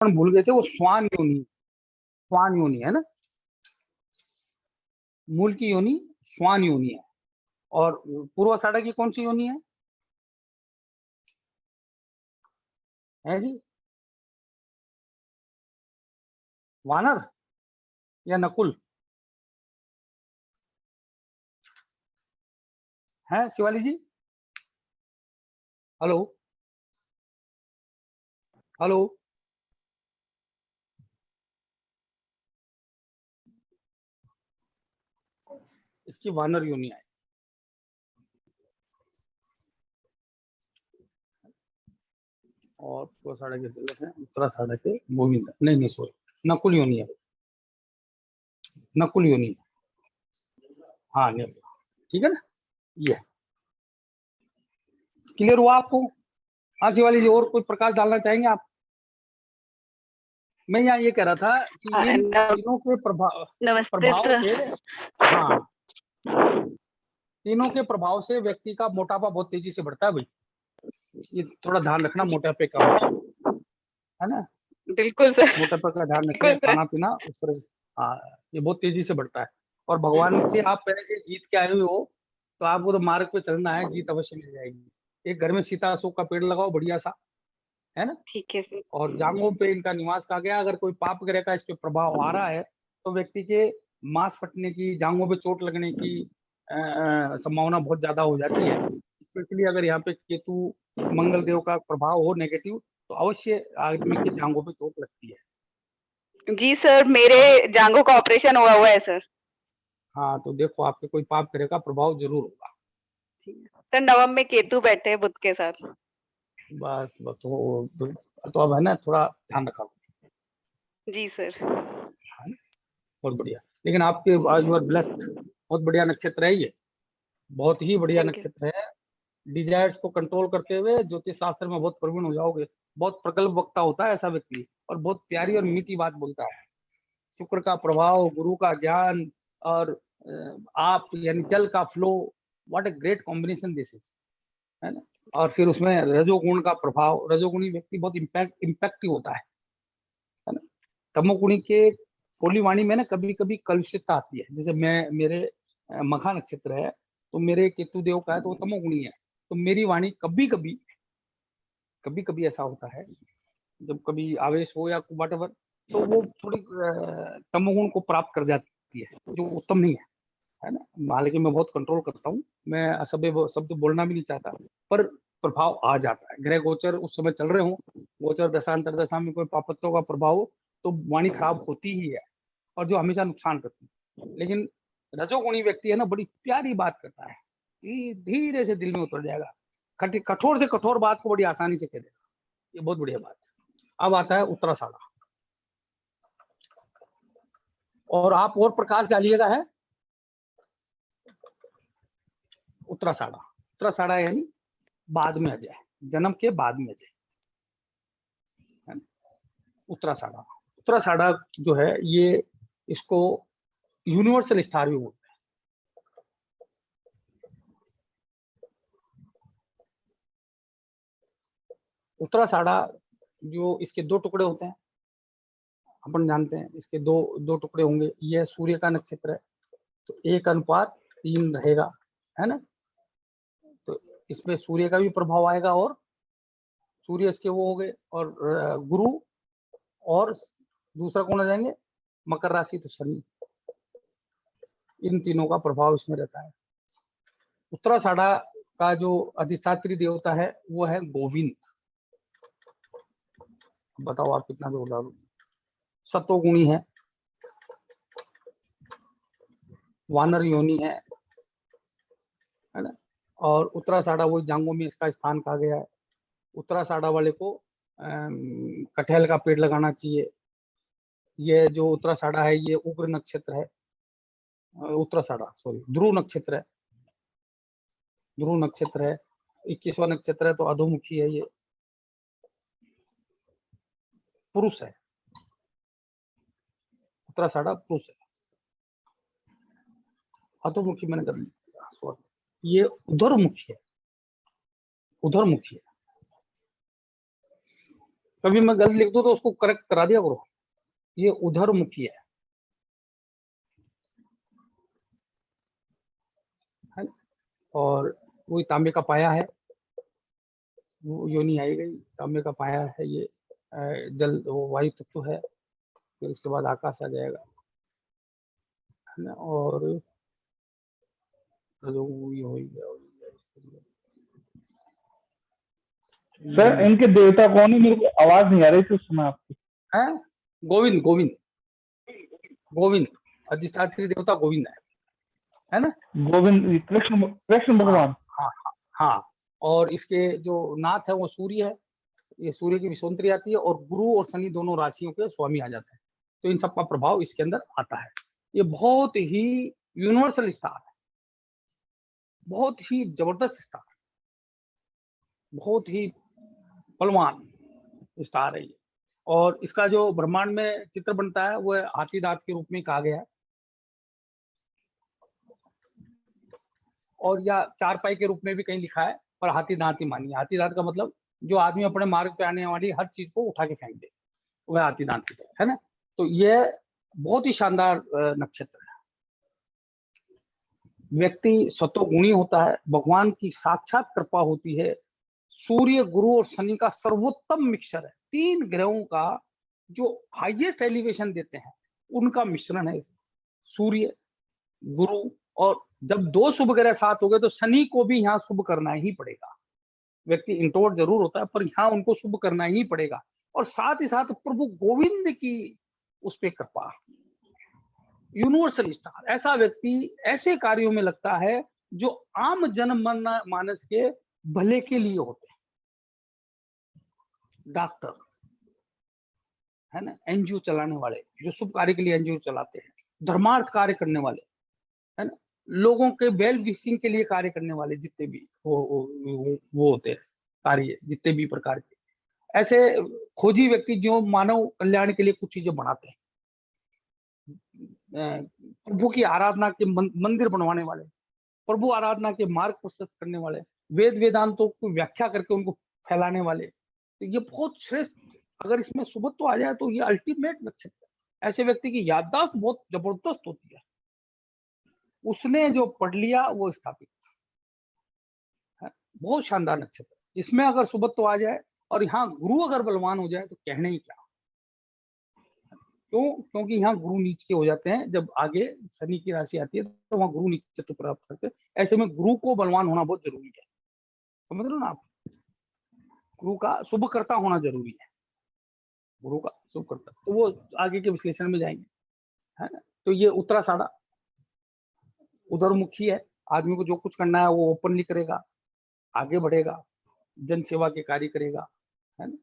भूल गए थे, वो स्वान योनि, स्वान योनि है ना, मूल की योनि स्वान योनि है। और पूर्वाषाढ़ा की कौन सी योनि है जी? वानर या नकुल है? शिवाली जी, हेलो हेलो। इसकी वानर योनि है। और पूर्वाषाढ़ा के तिलक है, उत्तराषाढ़ा के गोविंद, नहीं नहीं सॉरी, नकुल योनि है, नकुल योनि। हाँ नहीं, ठीक है ना, ये क्लियर हुआ आपको? हाँ शिवाली जी, और कोई प्रकाश डालना चाहेंगे आप? मैं यहाँ ये कह रहा था कि इन तीनों के प्रभाव से, हाँ, तीनों के प्रभाव से व्यक्ति का मोटापा बहुत तेजी से बढ़ता है भाई। ये थोड़ा ध्यान रखना मोटापे का, है ना? बिल्कुल सर, मोटापे का ध्यान रखिए, खाना पीना उस तरह से। हाँ, ये बहुत तेजी से बढ़ता है। और भगवान से आप पहले से जीत के आए हुए हो, तो आपको तो मार्ग पे चलना है, जीत अवश्य मिल जाएगी। एक घर में सीता अशोक का पेड़ लगाओ बढ़िया सा, है ना? ठीक है सर। और जांघों पे इनका निवास कहा गया। अगर कोई पाप ग्रह का इस पे प्रभाव आ रहा है तो व्यक्ति के मांस फटने की, जांघों पे चोट लगने की संभावना बहुत ज्यादा हो जाती है। स्पेशली अगर यहाँ पे केतु मंगल देव का प्रभाव हो नेगेटिव, तो अवश्य आदमी की जांघों पे चोट लगती है। जी सर, मेरे जांघों का ऑपरेशन हुआ है सर। हाँ, तो देखो आपके कोई पाप ग्रह का प्रभाव जरूर होगा। सर नवम में केतु बैठे हैं बुध के साथ। बस बस तो अब है ना, थोड़ा ध्यान रखा। जी सर। बहुत बढ़िया। लेकिन आपके आज यू आर ब्लेस्ड, बहुत बढ़िया नक्षत्र है ये, बहुत ही बढ़िया नक्षत्र है। डिजायर्स को कंट्रोल करते हुए ज्योतिष शास्त्र में बहुत प्रवीण हो जाओगे। बहुत प्रगल्भ वक्ता होता है ऐसा व्यक्ति, और बहुत प्यारी और मीठी बात बोलता है। शुक्र का प्रभाव, गुरु का ज्ञान, और आप यानी जल का flow, what a great combination this is, है ना? और फिर उसमें रजोगुण का प्रभाव, रजोगुणी व्यक्ति बहुत इम्पैक्टिव होता है ना? तमोगुणी के पोलीवाणी में ना कभी कभी कलुषितता आती है। जैसे मेरे मखा नक्षत्र है, तो मेरे केतु देव का है, तो वो तमोगुणी है। तो मेरी वाणी कभी कभी ऐसा होता है, जब कभी आवेश हो या वट एवर, तो वो थोड़ी तमोगुण को प्राप्त कर जाती है, जो उत्तम नहीं है ना? हालांकि मैं बहुत कंट्रोल करता हूँ, मैं असभ्य शब्द बोलना भी नहीं चाहता, पर प्रभाव आ जाता है। ग्रह गोचर उस समय चल रहे हो, गोचर दशा अंतर दशा में कोई पापत्व का प्रभाव हो, तो वाणी खराब होती ही है, और जो हमेशा नुकसान करती है। लेकिन रजोगुणी व्यक्ति है ना, बड़ी प्यारी बात करता है, धीरे से दिल में उतर जाएगा, कठोर से कठोर बात को बड़ी आसानी से कह देगा। ये बहुत बढ़िया बात है। अब आता है उत्तराषाढ़ा, और आप और प्रकाश डालिएगा है उत्तराषाढ़ा। उत्तराषाढ़ा यानी बाद में अजय, जन्म के बाद में अजय, उत्तराषाढ़ा। उत्तराषाढ़ा जो है ये, इसको यूनिवर्सल स्टार भी बोलते हैं। उत्तराषाढ़ा जो, इसके दो टुकड़े होते हैं, अपन जानते हैं इसके दो दो टुकड़े होंगे। यह सूर्य का नक्षत्र है, तो 1:3 रहेगा, है ना? तो इसमें सूर्य का भी प्रभाव आएगा, और सूर्य इसके वो हो गए, और गुरु, और दूसरा कौन आ जाएंगे, मकर राशि, तो शनि। इन तीनों का प्रभाव इसमें रहता है। उत्तराषाढ़ा का जो अधिष्ठात्री देवता है वो है गोविंद। बताओ आप कितना जोरदार हो। सत्वगुणी है, वानर योनि है ना? और उत्तराषाढ़ा वही जांघों में इसका स्थान कहा गया है। उत्तराषाढ़ा वाले को कटहल का पेड़ लगाना चाहिए। ये जो उत्तराषाढ़ा है ये उग्र नक्षत्र है, उत्तराषाढ़ा सॉरी ध्रुव नक्षत्र है, ध्रुव नक्षत्र है, 21वां नक्षत्र है, तो अधोमुखी है, ये पुरुष है, उत्तराषाढ़ा पुरुष है। अधोमुखी मैंने कर लिया, सॉरी ये उधरमुखी है, उधरमुखी है। कभी मैं गलत लिख दूं तो उसको करेक्ट करा दिया करो। ये उधरमुखी है ना? और वही तांबे का पाया है, वो योनि आई गई, तांबे का पाया है ये। जल वो वायु तत्व है, फिर उसके बाद आकाश आ जाएगा, है ना? और जो ये हो गया सर इनके देवता कौन है? मेरे को आवाज नहीं आ रही थी उस समय आपकी। है गोविंद, गोविंद, गोविंद अधिष्ठात्री देवता गोविंद है ना? गोविंद कृष्ण भगवान। हाँ हाँ हाँ। और इसके जो नाथ है वो सूर्य है, ये सूर्य की विषुवंतरी आती है, और गुरु और शनि दोनों राशियों के स्वामी आ जाते हैं, तो इन सबका प्रभाव इसके अंदर आता है। ये बहुत ही यूनिवर्सल स्टार है, बहुत ही जबरदस्त स्टार, बहुत ही बलवान स्टार है ये। और इसका जो ब्रह्मांड में चित्र बनता है वो हाथी दांत के रूप में कहा गया है, और या चार पाई के रूप में भी कहीं लिखा है, पर हाथी दांत ही मानिए। हाथी दांत का मतलब जो आदमी अपने मार्ग पे आने वाली हर चीज को उठा के फेंक दे, वह हाथी दांत है ना? तो यह बहुत ही शानदार नक्षत्र है। व्यक्ति सत्वगुणी होता है, भगवान की साक्षात कृपा होती है। सूर्य, गुरु और शनि का सर्वोत्तम मिक्सचर है, तीन ग्रहों का जो हाईएस्ट एलिवेशन देते हैं उनका मिश्रण है सूर्य, गुरु। और जब दो शुभ ग्रह साथ हो गए तो शनि को भी यहाँ शुभ करना ही पड़ेगा। व्यक्ति इंट्रोवर्ट जरूर होता है, पर यहाँ उनको शुभ करना ही पड़ेगा। और साथ ही साथ प्रभु गोविंद की उस पर कृपा, यूनिवर्सल स्टार। ऐसा व्यक्ति ऐसे कार्यों में लगता है जो आम जन मानस के भले के लिए होते हैं। डॉक्टर है ना, एनजीओ चलाने वाले, जो शुभ कार्य के लिए एनजीओ चलाते हैं, धर्मार्थ कार्य करने वाले, है ना, लोगों के वेल विशिंग के लिए कार्य करने वाले, जितने भी वो होते हैं कार्य, जितने भी प्रकार के, ऐसे खोजी व्यक्ति जो मानव कल्याण के लिए कुछ चीजें बनाते हैं, प्रभु की आराधना के मंदिर बनवाने वाले, प्रभु आराधना के मार्ग प्रस्तुत करने वाले, वेद वेदांतों की व्याख्या करके उनको फैलाने वाले, तो ये बहुत श्रेष्ठ। अगर इसमें शुभत्व आ जाए तो ये अल्टीमेट नक्षत्र है। ऐसे व्यक्ति की याददाश्त बहुत जबरदस्त होती है, उसने जो पढ़ लिया वो स्थापित है। बहुत शानदार नक्षत्र। इसमें अगर शुभत्व आ जाए और यहाँ गुरु अगर बलवान हो जाए तो कहने ही क्या। क्यों? क्योंकि यहाँ गुरु नीच के हो जाते हैं, जब आगे शनि की राशि आती है तो वहां गुरु नीचत्व प्राप्त करते हैं। ऐसे में गुरु को बलवान होना बहुत जरूरी है, समझ रहे हो ना आप? गुरु का शुभ कर्ता होना जरूरी है, गुरु का शुभ कर्ता। तो वो आगे के विश्लेषण में जाएंगे, है ना? तो ये उत्तराषाढ़ा उधरमुखी है, आदमी को जो कुछ करना है वो ओपनली करेगा, आगे बढ़ेगा, जन सेवा के कार्य करेगा, है ना?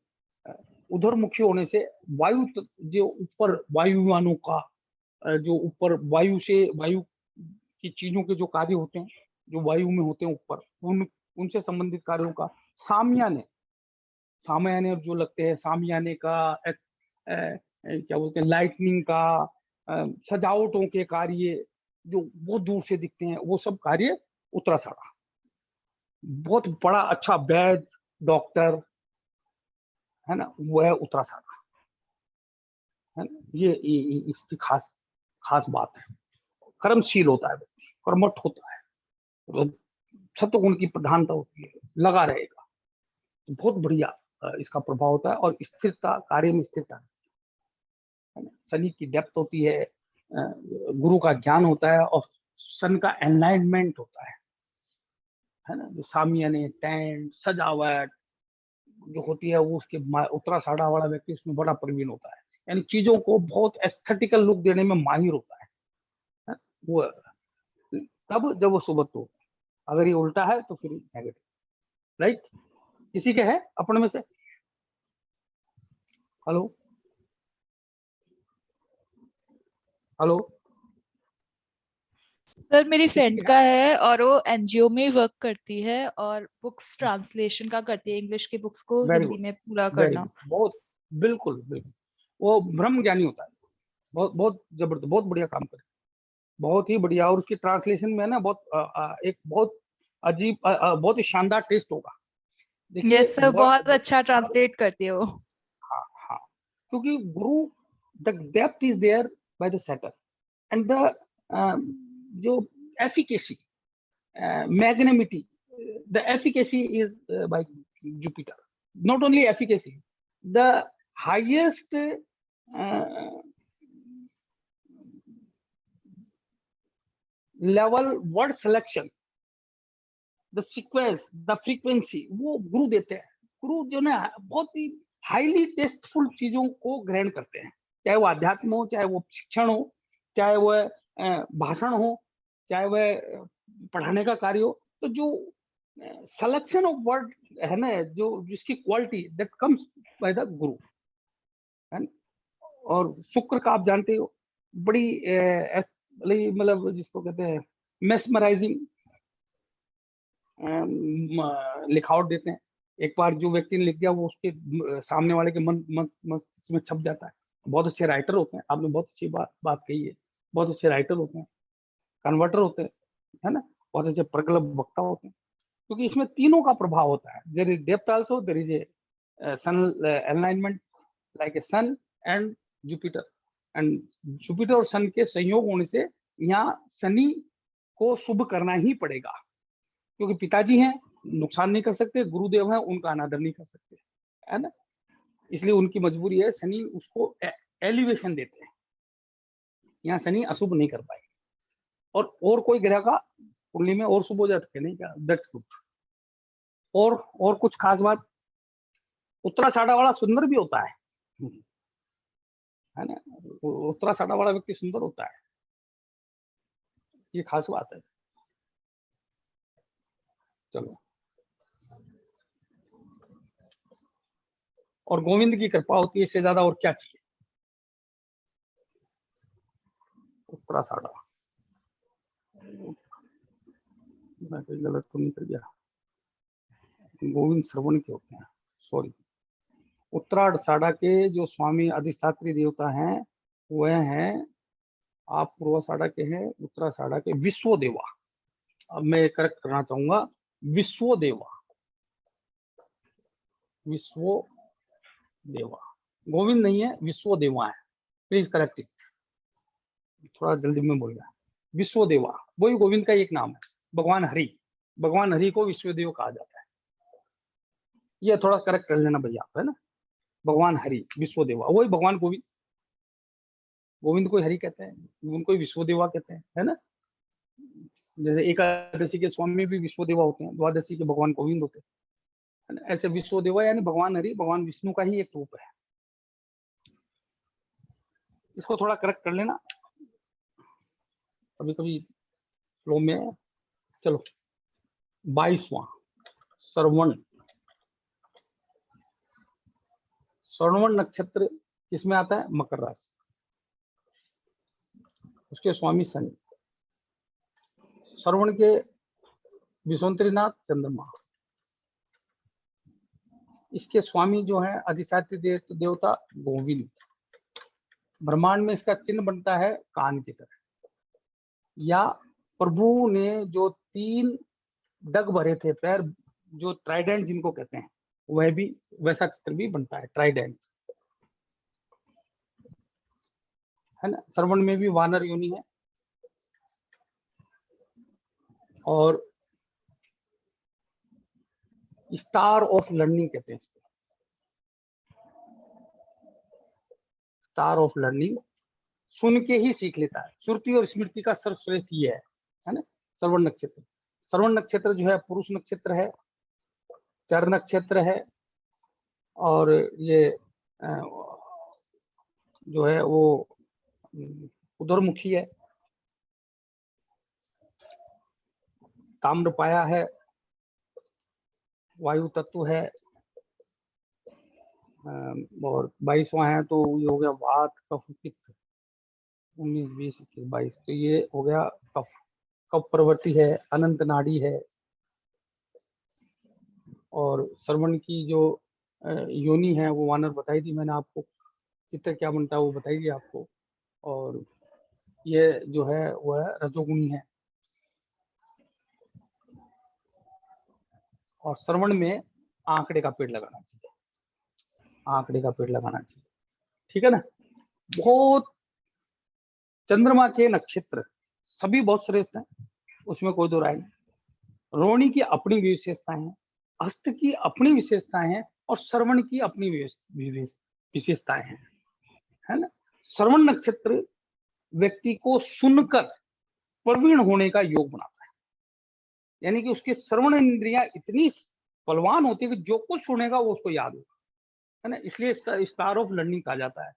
उधरमुखी होने से वायु जो ऊपर वायुयानों का, जो ऊपर वायु से, वायु की चीजों के जो कार्य होते हैं जो वायु में होते हैं ऊपर, उनसे संबंधित कार्यों का सामयाने जो लगते हैं, सामयाने का क्या बोलते हैं, लाइटनिंग का, सजावटों के कार्य जो बहुत दूर से दिखते हैं, वो सब कार्य उत्तराषाढ़ा। बहुत बड़ा अच्छा वैद्य, डॉक्टर, है ना, वो है उत्तराषाढ़ा, है ना? ये इसकी खास बात है। कर्मशील होता है व्यक्ति, कर्मठ होता है, सत्वगुण की प्रधानता होती है, लगा रहेगा, तो बहुत बढ़िया इसका प्रभाव होता है। और स्थिरता, कार्य में स्थिरता, है ना? शनि की डेप्थ होती है, गुरु का ज्ञान होता है, और सन का एनलाइनमेंट होता है ना? जो सामियाने, टेंट, सजावट जो होती है वो उसके उत्तराषाढ़ा वाला व्यक्ति उसमें बड़ा प्रवीण होता है, यानी चीजों को बहुत एस्थेटिकल लुक देने में माहिर होता है? वो तब जब वो सुबत्व हो। अगर ये उल्टा है तो फिर नेगेटिव, राइट? किसी के है अपने में से? हेलो हेलो सर मेरी फ्रेंड का है और वो एनजीओ में वर्क करती है और बुक्स ट्रांसलेशन का करती है, इंग्लिश की बुक्स को हिंदी में पूरा करना। बहुत बिल्कुल बिल्कुल, वो ब्रह्म ज्ञानी होता है, बहुत बहुत जबरदस्त, बहुत बढ़िया काम करे, बहुत ही बढ़िया। और उसकी ट्रांसलेशन में ना बहुत एक बहुत अजीब, बहुत ही शानदार टेस्ट होगा। यस सर, बहुत अच्छा ट्रांसलेट करती है वो। हाँ, क्योंकि Guru the depth is there by the setter and the जो efficacy magnanimity the efficacy is by Jupiter. Not only efficacy, the highest level word selection, the sequence, the frequency, वो गुरु देते हैं। गुरु जो ना बहुत ही हाईली टेस्टफुल चीजों को ग्रहण करते हैं, चाहे वो अध्यात्म हो, चाहे वो शिक्षण हो, चाहे वह भाषण हो, चाहे वह पढ़ाने का कार्य हो। तो जो सिलेक्शन ऑफ वर्ड है ना, जो जिसकी quality that comes by the गुरु है ना। और शुक्र का आप जानते हो बड़ी मतलब जिसको कहते हैं मेस्मराइजिंग लिखावट देते हैं। एक बार जो व्यक्ति ने लिख दिया वो उसके सामने वाले के मन मस्तिष्क में छप जाता है। बहुत अच्छे राइटर होते हैं, आपने बहुत अच्छी बात कही है, बहुत अच्छे राइटर होते हैं, कन्वर्टर होते हैं, है ना, बहुत अच्छे प्रगल्भ वक्ता होते हैं, क्योंकि इसमें तीनों का प्रभाव होता है। There is depth also, there is a sun alignment like a sun and Jupiter, and Jupiter और सन के संयोग होने से यहाँ शनि को शुभ करना ही पड़ेगा, क्योंकि पिताजी हैं, नुकसान नहीं कर सकते, गुरुदेव हैं, उनका अनादर नहीं कर सकते, है ना। इसलिए उनकी मजबूरी है, शनि उसको एलिवेशन देते हैं, यहाँ शनि अशुभ नहीं कर पाएंगे। और कोई ग्रह का कुंडली में और शुभ हो जाता है नहीं क्या, दैट्स गुड। और कुछ खास बात, उत्तराषाढ़ा वाला सुंदर भी होता है ना, उत्तराषाढ़ा वाला व्यक्ति सुंदर होता है, ये खास बात है। चलो, और गोविंद की कृपा होती है, इससे ज्यादा और क्या चाहिए। उत्तराषाढ़ा, मैं कोई गलत तो नहीं कर गया, गोविंद श्रवण के होते हैं, सॉरी। उत्तराषाढ़ा के जो स्वामी अधिष्ठात्री देवता हैं वह हैं, आप पूर्वाषाढ़ा के हैं, उत्तराषाढ़ा के विश्वदेवा। अब मैं करेक्ट करना चाहूंगा, विश्वदेवा, विश्वदेवा, गोविंद नहीं है, विश्वदेवा है, प्लीज करेक्ट इट, थोड़ा जल्दी में बोल गया। विश्वदेवा वही गोविंद का एक नाम है, भगवान हरि को विश्वदेव कहा जाता है, ये थोड़ा करेक्ट कर लेना भैया, है ना। भगवान हरि विश्वदेवा, वही भगवान गोविंद को हरि कहते हैं, उनको विश्वदेवा कहते हैं, है ना। जैसे एकादशी के स्वामी भी विश्वदेवा होते हैं, द्वादशी के भगवान गोविंद होते हैं, है ना। ऐसे विश्वदेवा यानी भगवान हरि, भगवान विष्णु का ही एक रूप है। इसको थोड़ा करेक्ट कर लेना, कभी कभी फ्लो में। चलो, 22वां श्रवण नक्षत्र किसमें आता है, मकर राशि, उसके स्वामी शनि। श्रवण के विश्वंतरीनाथ चंद्रमा, इसके स्वामी जो है अधिष्ठात्री देवता गोविंद। ब्रह्मांड में इसका चिन्ह बनता है कान की तरह, या प्रभु ने जो 3 डग भरे थे पैर, जो ट्राइडेंट जिनको कहते हैं, वह भी वैसा चित्र भी बनता है, ट्राइडेंट, है ना। श्रवण में भी वानर योनि है, और स्टार ऑफ लर्निंग कहते हैं इसको, स्टार ऑफ लर्निंग, सुन के ही सीख लेता है। श्रुति और स्मृति का सर्वश्रेष्ठ ये है ना, श्रवण नक्षत्र। श्रवण नक्षत्र जो है पुरुष नक्षत्र है, चर नक्षत्र है, और ये जो है वो उधरमुखी है, ताम्रपाया है, वायु तत्व है, और 22वां है तो ये हो गया वात, कफ, पित्त, 19, 20, 21, 22, तो ये हो गया कफ। कफ प्रवृत्ति है, अनंत नाड़ी है। और श्रवण की जो योनि है वो वानर बताई थी मैंने आपको, चित्र क्या बनता है वो बताई थी आपको। और ये जो है वह रजोगुणी है। और श्रवण में आंकड़े का पेड़ लगाना चाहिए, आंकड़े का पेड़ लगाना चाहिए, ठीक है ना। बहुत चंद्रमा के नक्षत्र सभी बहुत श्रेष्ठ हैं, उसमें कोई दो राय नहीं। रोहिणी की अपनी विशेषताएं हैं, हस्त की अपनी विशेषताएं हैं, और श्रवण की अपनी विशेषताएं हैं, है ना। श्रवण नक्षत्र व्यक्ति को सुनकर प्रवीण होने का योग बनाता है, यानी कि उसकी श्रवण इंद्रियां इतनी बलवान होती है कि जो कुछ सुनेगा वो उसको याद होगा, है ना। इसलिए स्टार ऑफ लर्निंग कहा जाता है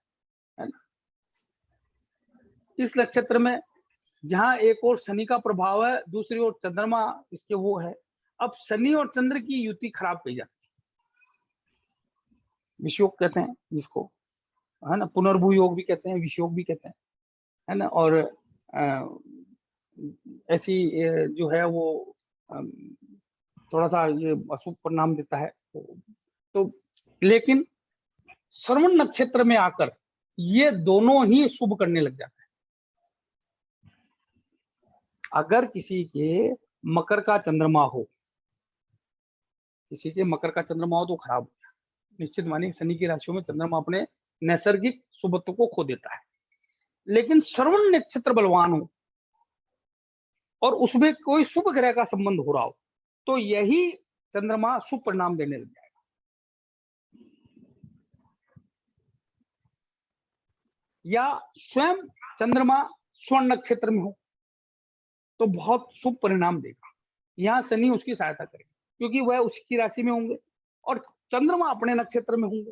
ना। इस नक्षत्र में जहां एक और शनि का प्रभाव है, दूसरी ओर चंद्रमा इसके वो है। अब शनि और चंद्र की युति खराब कही जाती है, विषयोग कहते हैं जिसको, है ना। पुनर्भू योग भी कहते हैं, विषयोग भी कहते हैं, है ना। और ऐसी जो है वो थोड़ा सा ये अशुभ परिणाम देता है। तो लेकिन श्रवण नक्षत्र में आकर ये दोनों ही शुभ करने लग जाते हैं। अगर किसी के मकर का चंद्रमा हो, किसी के मकर का चंद्रमा हो तो खराब हो गया, निश्चित मानिए शनि की राशियों में चंद्रमा अपने नैसर्गिक शुभत्व को खो देता है। लेकिन श्रवण नक्षत्र बलवान हो और उसमें कोई शुभ ग्रह का संबंध हो रहा हो तो यही चंद्रमा शुभ परिणाम देने लग जाएगा। या स्वयं चंद्रमा स्वर्ण नक्षत्र में हो तो बहुत शुभ परिणाम देगा। यहाँ शनि उसकी सहायता करेगा क्योंकि वह उसकी राशि में होंगे और चंद्रमा अपने नक्षत्र में होंगे,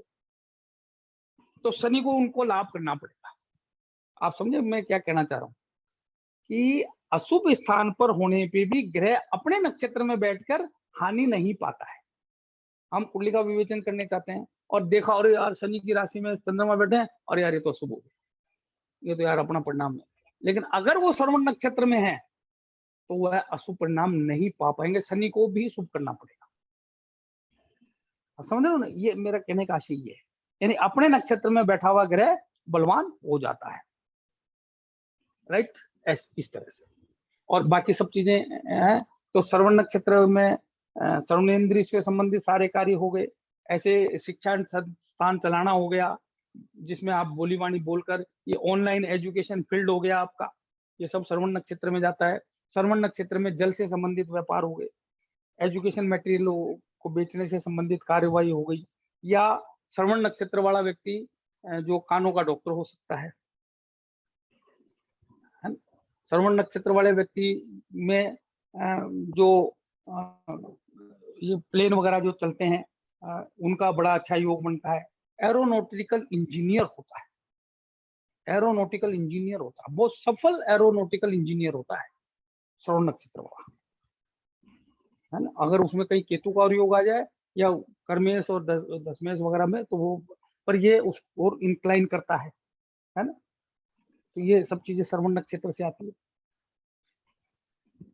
तो शनि को उनको लाभ करना पड़ेगा। आप समझे मैं क्या कहना चाह रहा हूं कि अशुभ स्थान पर होने पे भी ग्रह अपने नक्षत्र में बैठकर हानि नहीं पाता है। हम कुंडली का विवेचन करने चाहते हैं और देखा और यार शनि की राशि में चंद्रमा बैठे हैं और यार ये तो अशुभ हो गया, ये तो यार अपना परिणाम है। लेकिन अगर वो श्रवण नक्षत्र में है तो वह अशुभ परिणाम नहीं पा पाएंगे, शनि को भी शुभ करना पड़ेगा। समझ रहे हो ना, ये मेरा कहने का आशय ये है, यानी अपने नक्षत्र में बैठा हुआ ग्रह बलवान हो जाता है, राइट, इस तरह से। और बाकी सब चीजें हैं तो श्रवण नक्षत्र में श्रवणेन्द्रिय से संबंधित सारे कार्य हो गए। ऐसे शिक्षा संस्थान चलाना हो गया जिसमें आप बोली वाणी बोलकर, ये ऑनलाइन एजुकेशन फील्ड हो गया आपका, ये सब श्रवण नक्षत्र में जाता है। श्रवण नक्षत्र में जल से संबंधित व्यापार हो गए, एजुकेशन मटेरियल को बेचने से संबंधित कार्यवाही हो गई, या श्रवण नक्षत्र वाला व्यक्ति जो कानों का डॉक्टर हो सकता है। श्रवण नक्षत्र वाले व्यक्ति में जो ये प्लेन वगैरह जो चलते हैं उनका बड़ा अच्छा योग बनता है। एरोनॉटिकल इंजीनियर होता है, एरोनॉटिकल इंजीनियर होता है, बहुत सफल एरोनॉटिकल इंजीनियर होता है श्रवण नक्षत्र वाला, है ना। अगर उसमें कहीं केतु का योग आ जाए या कर्मेश और दशमेश वगैरह में तो वो पर ये उस और इंक्लाइन करता है ना। तो ये सब चीजें श्रवण नक्षत्र से आती है,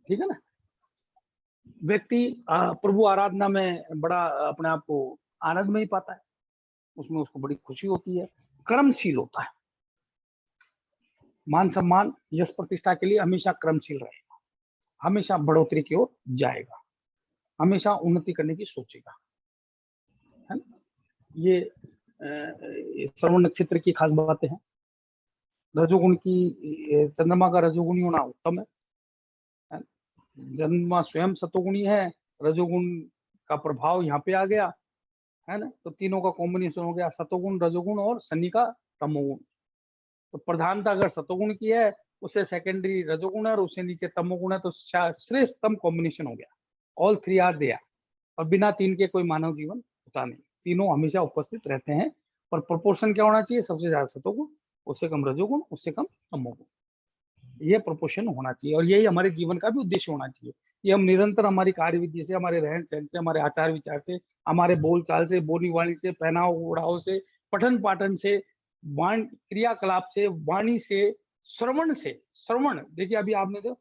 ठीक है ना। व्यक्ति प्रभु आराधना में बड़ा अपने आप को आनंद में ही पाता है, उसमें उसको बड़ी खुशी होती है, कर्मशील होता है, मान सम्मान यश प्रतिष्ठा के लिए हमेशा कर्मशील रहेगा, हमेशा बढ़ोतरी की ओर जाएगा, हमेशा उन्नति करने की सोचेगा, है ना। ये श्रवण नक्षत्र की खास बातें हैं। रजोगुण की, चंद्रमा का रजोगुणी होना उत्तम है। चंद्रमा स्वयं सतोगुणी है, रजोगुण का प्रभाव यहाँ पे आ गया, है ना। तो तीनों का कॉम्बिनेशन हो गया, सतोगुण, रजोगुण और शनि का तमोगुण। तो प्रधानता अगर सतोगुण की है, उससे सेकेंडरी रजोगुण है और उससे नीचे तमोगुण है, तो श्रेष्ठतम कॉम्बिनेशन हो गया। ऑल थ्री आर देयर, और बिना तीन के कोई मानव जीवन होता नहीं, तीनों हमेशा उपस्थित रहते हैं। पर प्रोपोर्शन क्या होना चाहिए, सबसे ज्यादा सतोगुण, उससे कम रजोगुण, उससे कम तमोगुण, ये प्रोपोर्शन होना चाहिए। और यही हमारे जीवन का भी उद्देश्य होना चाहिए। ये हम निरंतर हमारी कार्यविधि से, हमारे रहन सहन से, हमारे आचार विचार से, हमारे बोल चाल से, बोली वाणी से, पहनाव ओढ़ाव से, पठन पाठन से, क्रियाकलाप से, वाणी से, श्रवण से। श्रवण देखिए, अभी आपने तो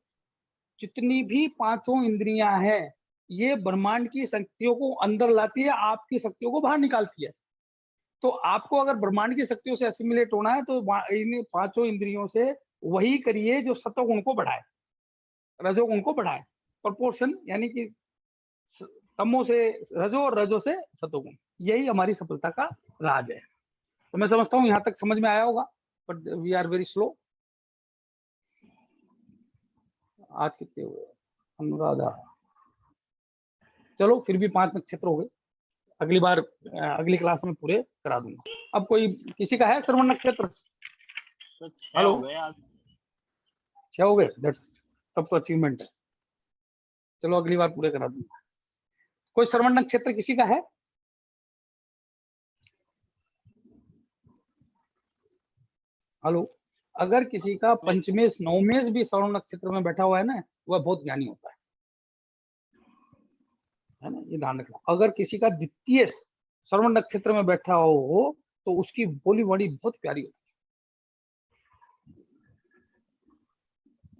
जितनी भी पांचों इंद्रियां हैं ये ब्रह्मांड की शक्तियों को अंदर लाती है, आपकी शक्तियों को बाहर निकालती है। तो आपको अगर ब्रह्मांड की शक्तियों से एसिमिलेट होना है तो इन पांचों इंद्रियों से वही करिए जो सतोगुण को बढ़ाए, रजोगुण को बढ़ाए। प्रोपोर्शन यानी कि तमो से रजो और रजो से सतोगुण, यही हमारी सफलता का राज है। तो मैं समझता हूँ यहाँ तक समझ में आया होगा, but we are very slow. आज कितने हुए? अनुराधा, चलो फिर भी 5 नक्षत्र हो गए। अगली बार अगली क्लास में पूरे करा दूंगा। अब कोई किसी का है श्रवण नक्षत्र? हेलो, 6 हो गए, दैट्स तब तो अचीवमेंट है। चलो अगली बार पूरे करा दूंगा। कोई श्रवण नक्षत्र किसी का है? हेलो, अगर किसी का पंचमेश नवमेश भी श्रवण नक्षत्र में बैठा हुआ है ना, वह बहुत ज्ञानी होता है ना, ये ध्यान रखना। अगर किसी का द्वितीय श्रवण नक्षत्र में बैठा हो तो उसकी बोली बड़ी बहुत प्यारी होती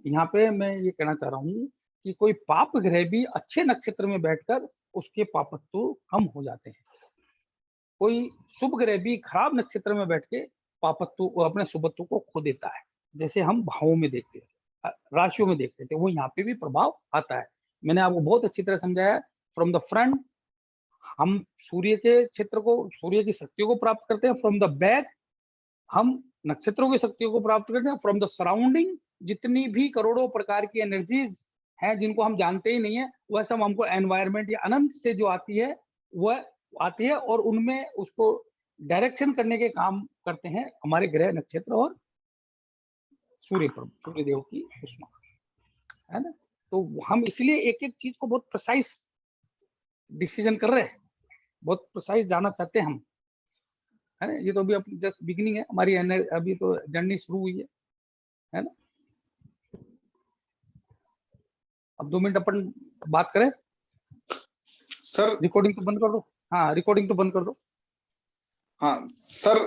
है। यहाँ पे मैं ये कहना चाह रहा हूँ कि कोई पाप ग्रह भी अच्छे नक्षत्र में बैठकर उसके पापत्व कम हो जाते हैं। कोई शुभ ग्रह भी खराब नक्षत्र में बैठ के पापत्व अपने शुभत्व को खो देता है। जैसे हम भावों में देखते थे, राशियों में देखते थे, वो यहाँ पे भी प्रभाव आता है। मैंने आपको बहुत अच्छी तरह समझाया। फ्रॉम द फ्रंट हम सूर्य के क्षेत्र को, सूर्य की शक्तियों को प्राप्त करते हैं। फ्रॉम द बैक हम नक्षत्रों की शक्तियों को प्राप्त करते हैं। फ्रॉम द सराउंडिंग जितनी भी करोड़ों प्रकार की एनर्जीज हैं जिनको हम जानते ही नहीं है, वह सब हमको एनवायरमेंट या अनंत से जो आती है वह आती है, और उनमें उसको डायरेक्शन करने के काम करते हैं हमारे ग्रह, नक्षत्र और सूर्य देव की उष्मा, है ना। तो हम इसलिए एक एक चीज को बहुत प्रिसाइज डिसीजन कर रहे हैं, बहुत प्रिसाइज जाना चाहते हैं हम, है ना। ये तो अभी जस्ट बिगिनिंग है हमारी, अभी तो जर्नी शुरू हुई है ना। अब 2 मिनट अपन बात करें। सर रिकॉर्डिंग तो बंद कर दो। हाँ, रिकॉर्डिंग तो बंद कर दो। हाँ सर,